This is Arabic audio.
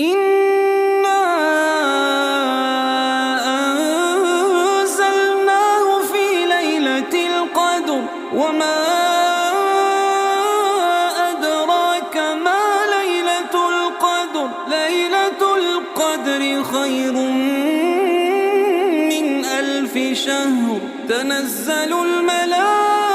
إِنَّا أَنزَلْنَاهُ فِي لَيْلَةِ الْقَدْرِ وَمَا أَدْرَاكَ مَا لَيْلَةُ الْقَدْرِ لَيْلَةُ الْقَدْرِ خَيْرٌ مِّنْ أَلْفِ شَهْرٍ تَنَزَّلُ الْمَلَائِكَةُ